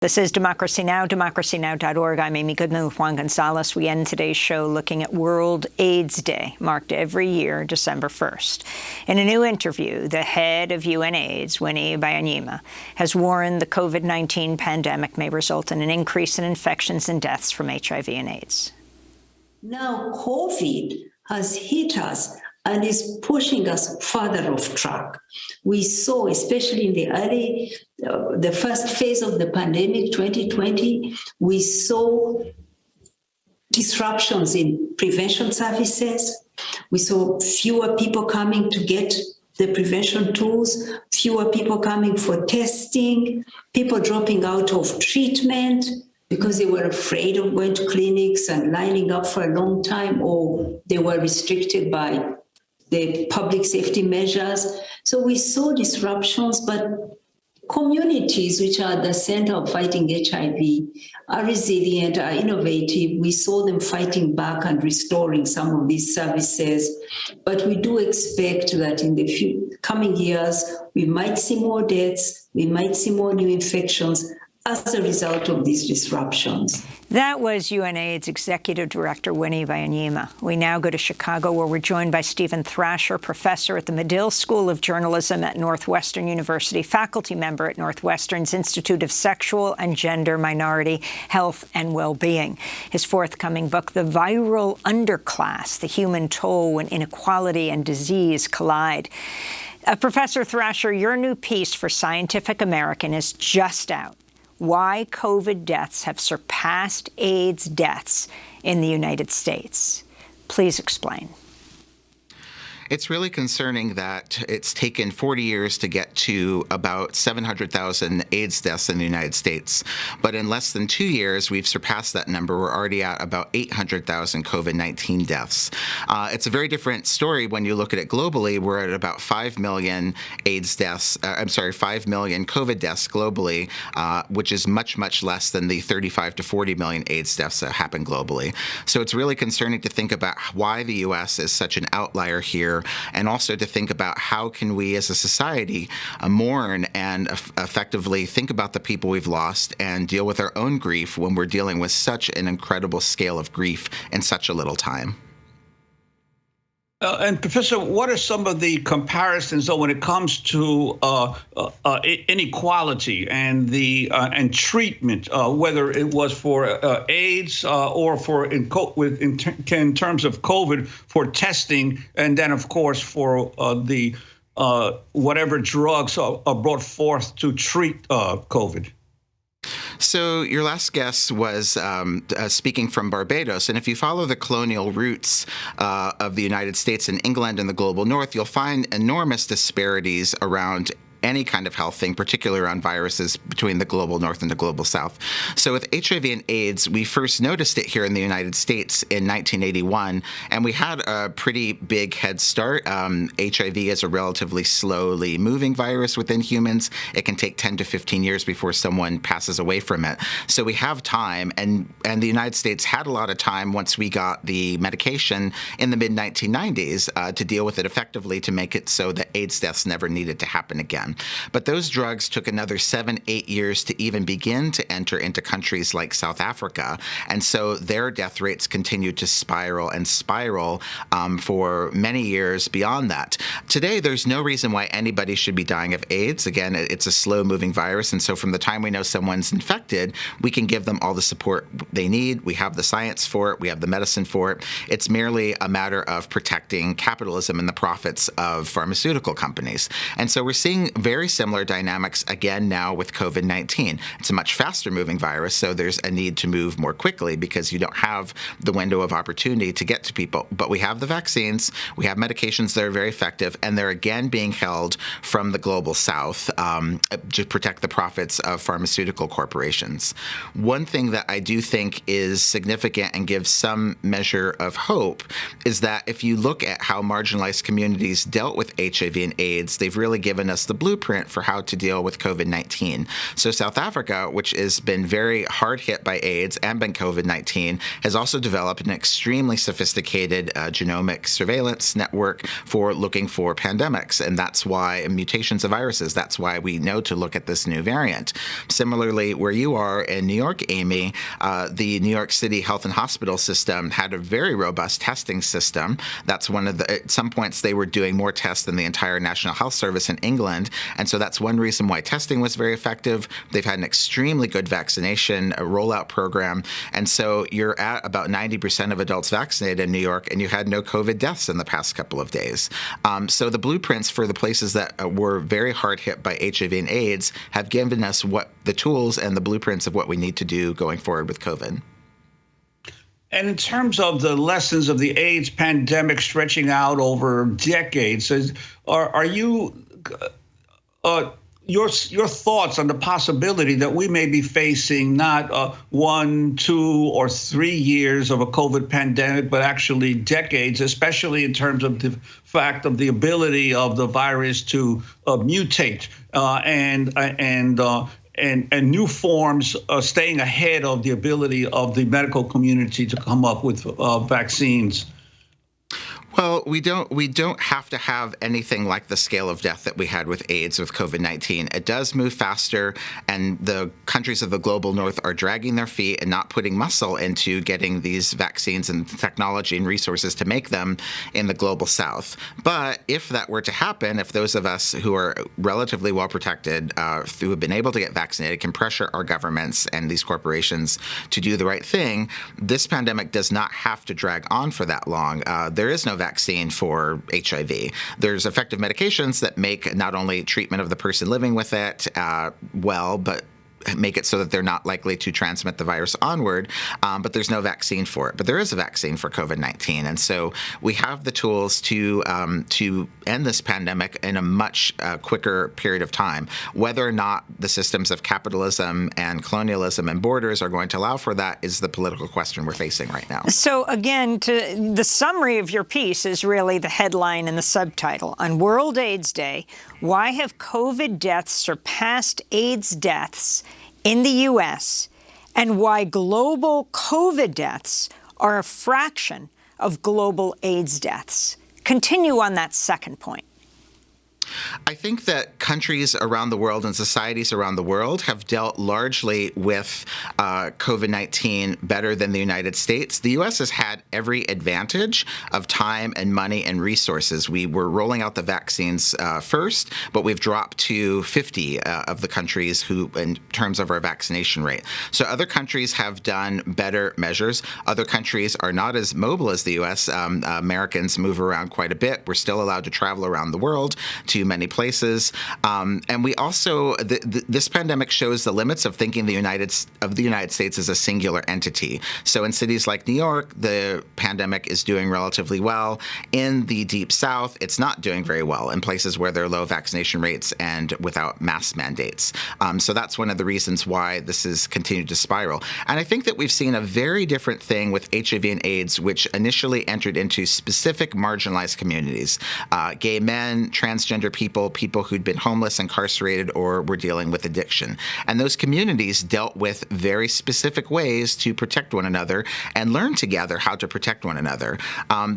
This is Democracy Now!, democracynow.org. I'm Amy Goodman with Juan Gonzalez. We end today's show looking at World AIDS Day, marked every year December 1st. In a new interview, the head of UNAIDS, Winnie Byanyima, has warned the COVID-19 pandemic may result in an increase in infections and deaths from HIV and AIDS. Now COVID has hit us and is pushing us further off track. We saw, especially in the first phase of the pandemic, 2020, we saw disruptions in prevention services. We saw fewer people coming to get the prevention tools, fewer people coming for testing, people dropping out of treatment because they were afraid of going to clinics and lining up for a long time, or they were restricted by the public safety measures. So we saw disruptions, but communities which are at the center of fighting HIV are resilient, are innovative. We saw them fighting back and restoring some of these services. But we do expect that in the coming years, we might see more deaths, we might see more new infections as a result of these disruptions. That was UNAIDS Executive Director Winnie Byanyima. We now go to Chicago, where we're joined by Steven Thrasher, professor at the Medill School of Journalism at Northwestern University, faculty member at Northwestern's Institute of Sexual and Gender Minority Health and Wellbeing. His forthcoming book, The Viral Underclass: The Human Toll When Inequality and Disease Collide. Professor Thrasher, your new piece for Scientific American is just out. Why COVID deaths have surpassed AIDS deaths in the United States. Please explain. It's really concerning that it's taken 40 years to get to about 700,000 AIDS deaths in the United States. But in less than 2 years, we've surpassed that number. We're already at about 800,000 COVID-19 deaths. It's a very different story when you look at it globally. We're at about 5 million AIDS deaths, 5 million COVID deaths globally, which is much, much less than the 35 to 40 million AIDS deaths that happen globally. So it's really concerning to think about why the U.S. is such an outlier here, and also to think about how can we as a society mourn and effectively think about the people we've lost and deal with our own grief when we're dealing with such an incredible scale of grief in such a little time. And Professor, what are some of the comparisons when it comes to inequality and and treatment, whether it was for AIDS or for in terms of COVID for testing, and then of course for the whatever drugs are brought forth to treat COVID? So your last guest was speaking from Barbados, and if you follow the colonial roots of the United States and England and the global north, you'll find enormous disparities around any kind of health thing, particularly around viruses, between the global north and the global south. So with HIV and AIDS, we first noticed it here in the United States in 1981, and we had a pretty big head start. HIV is a relatively slowly moving virus within humans. It can take 10 to 15 years before someone passes away from it. So we have time, and the United States had a lot of time once we got the medication in the mid-1990s to deal with it effectively, to make it so that AIDS deaths never needed to happen again. But those drugs took another 7-8 years to even begin to enter into countries like South Africa. And so their death rates continued to spiral for many years beyond that. Today, there's no reason why anybody should be dying of AIDS. Again, it's a slow-moving virus. And so from the time we know someone's infected, we can give them all the support they need. We have the science for it. We have the medicine for it. It's merely a matter of protecting capitalism and the profits of pharmaceutical companies. And so we're seeing very similar dynamics again now with COVID-19. It's a much faster moving virus, so there's a need to move more quickly because you don't have the window of opportunity to get to people. But we have the vaccines, we have medications that are very effective, and they're again being held from the global south to protect the profits of pharmaceutical corporations. One thing that I do think is significant and gives some measure of hope is that if you look at how marginalized communities dealt with HIV and AIDS, they've really given us the blueprint for how to deal with COVID-19. So South Africa, which is has been very hard hit by AIDS and been COVID-19, has also developed an extremely sophisticated genomic surveillance network for looking for pandemics. And that's why mutations of viruses, that's why we know to look at this new variant. Similarly, where you are in New York, Amy, the New York City Health and Hospital System had a very robust testing system. That's one of the, at some points they were doing more tests than the entire National Health Service in England. And so that's one reason why testing was very effective. They've had an extremely good vaccination rollout program. And so you're at about 90% of adults vaccinated in New York, and you had no COVID deaths in the past couple of days. So the blueprints for the places that were very hard hit by HIV and AIDS have given us what the tools and the blueprints of what we need to do going forward with COVID. And in terms of the lessons of the AIDS pandemic stretching out over decades, are you your thoughts on the possibility that we may be facing not 1, 2, or 3 years of a COVID pandemic, but actually decades, especially in terms of the fact of the ability of the virus to mutate and new forms staying ahead of the ability of the medical community to come up with vaccines? Well, we don't have to have anything like the scale of death that we had with AIDS with COVID-19. It does move faster, and the countries of the global north are dragging their feet and not putting muscle into getting these vaccines and technology and resources to make them in the global south. But if that were to happen, if those of us who are relatively well protected, who have been able to get vaccinated, can pressure our governments and these corporations to do the right thing, this pandemic does not have to drag on for that long. There is no vaccine for HIV. There's effective medications that make not only treatment of the person living with it well, but make it so that they're not likely to transmit the virus onward, but there's no vaccine for it. But there is a vaccine for COVID-19, and so we have the tools to end this pandemic in a much quicker period of time. Whether or not the systems of capitalism and colonialism and borders are going to allow for that is the political question we're facing right now. So again, the summary of your piece is really the headline and the subtitle. On World AIDS Day, why have COVID deaths surpassed AIDS deaths in the U.S., and why global COVID deaths are a fraction of global AIDS deaths? Continue on that second point. I think that countries around the world and societies around the world have dealt largely with COVID-19 better than the United States. The U.S. has had every advantage of time and money and resources. We were rolling out the vaccines first, but we've dropped to 50 of the countries who, in terms of our vaccination rate. So other countries have done better measures. Other countries are not as mobile as the U.S. Americans move around quite a bit. We're still allowed to travel around the world to many places. And we also, this pandemic shows the limits of thinking the United States as a singular entity. So in cities like New York, the pandemic is doing relatively well. In the Deep South, it's not doing very well in places where there are low vaccination rates and without mask mandates. So that's one of the reasons why this has continued to spiral. And I think that we've seen a very different thing with HIV and AIDS, which initially entered into specific marginalized communities. Gay men, transgender people who'd been homeless, incarcerated, or were dealing with addiction. And those communities dealt with very specific ways to protect one another and learn together how to protect one another.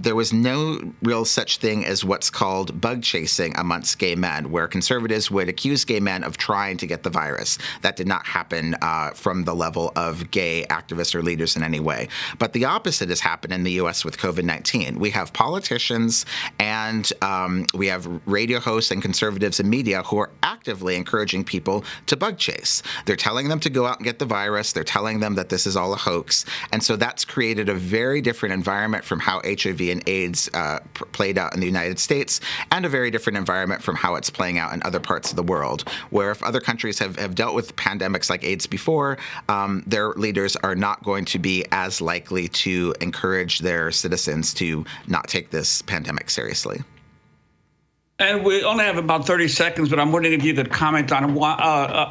There was no real such thing as what's called bug chasing amongst gay men, where conservatives would accuse gay men of trying to get the virus. That did not happen from the level of gay activists or leaders in any way. But the opposite has happened in the U.S. with COVID-19. We have politicians and we have radio hosts and conservatives and media who are actively encouraging people to bug chase. They're telling them to go out and get the virus. They're telling them that this is all a hoax. And so that's created a very different environment from how HIV and AIDS played out in the United States, and a very different environment from how it's playing out in other parts of the world, where if other countries have dealt with pandemics like AIDS before, their leaders are not going to be as likely to encourage their citizens to not take this pandemic seriously. And we only have about 30 seconds, but I'm wondering if you could comment on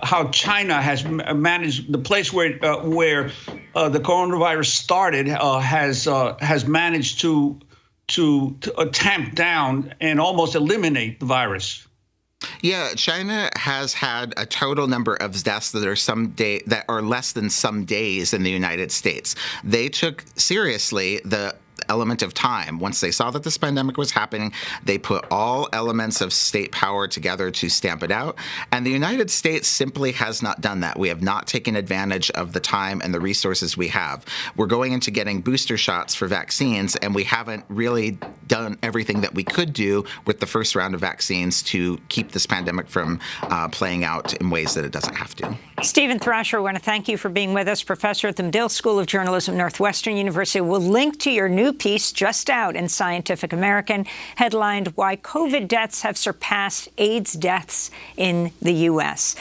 how China has managed, the place where the coronavirus started has managed to tamp down and almost eliminate the virus. Yeah, China has had a total number of deaths that are less than some days in the United States. They took seriously the element of time. Once they saw that this pandemic was happening, they put all elements of state power together to stamp it out. And the United States simply has not done that. We have not taken advantage of the time and the resources we have. We're going into getting booster shots for vaccines, and we haven't really done everything that we could do with the first round of vaccines to keep this pandemic from playing out in ways that it doesn't have to. Steven Thrasher, I want to thank you for being with us, professor at the Medill School of Journalism, Northwestern University. We'll link to your new piece just out in Scientific American, headlined "Why COVID Deaths Have Surpassed AIDS Deaths in the U.S."